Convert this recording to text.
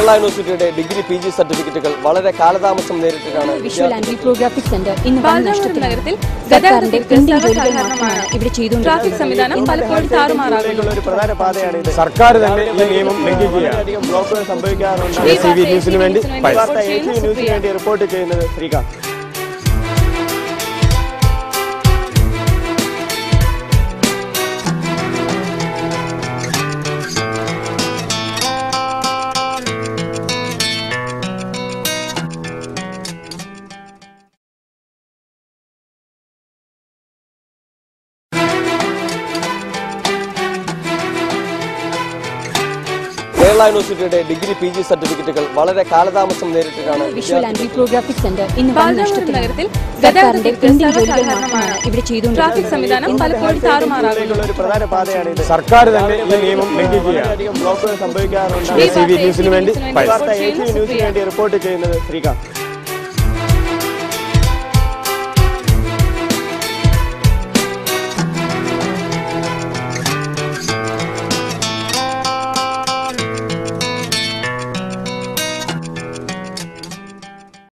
കേരള യൂണിവേഴ്സിറ്റിയുടെ degree PG സർട്ടിഫിക്കറ്റുകൾ വളരെ കാലതാമസം നേരിട്ടിട്ടാണ് വിഷ്വൽ ആൻഡ് വിപ്രോഗ്രാഫിക് സെന്റർ ഇന്ന് നഗരത്തിൽ ഗതാഗതത്തിൽ പെൻഡിംഗ് ജോലികൾ മാത്രമാണ് ഇവിടെ ചെയ്തുകൊണ്ടിരിക്കുന്നത്. ട്രാഫിക് സംവിധാനം പലപ്പോഴും താറുമാറാകുന്നു. ഒരു പ്രധാന പാതയാണ് ഇത്. സർക്കാർ തന്നെ ഈ നിയമം ലംഘിക്കുകയാണ്. ബ്ലോക്കുകൾ സംഭവിക്കാറുണ്ട്. ACV ന്യൂസിന് വേണ്ടി ന്യൂസിന് വേണ്ടി റിപ്പോർട്ട് ചെയ്യുന്നത് ശ്രീകാന്ത്. കേരള യൂണിവേഴ്സിറ്റിയുടെ ഡിഗ്രി PG സർട്ടിഫിക്കറ്റുകൾ വളരെ കാലതാമസം നേരിട്ടിട്ടാണ് വിഷ്വൽ ആൻഡ് വിപ്രോഗ്രാഫിക് സെന്റർ ഇന്ന് നഗരത്തിൽ ഗതാഗതത്തിൽ പെൻഡിംഗ് ജോലികൾ മാത്രമാണ് ഇവിടെ ചെയ്തുകൊണ്ടിരിക്കുന്നത്. ട്രാഫിക് സംവിധാനം പലപ്പോഴും താറുമാറാകുന്നു. ഒരു പ്രധാന പാതയാണ് ഇത്. സർക്കാർ തന്നെ ഈ നിയമം ലംഘിക്കുകയാണ്. ബ്ലോക്കുകൾ സംഭവിക്കാറുണ്ട്. ACV ന്യൂസിന് വേണ്ടി റിപ്പോർട്ട് ചെയ്യുന്നത് ശ്രീകാന്ത്.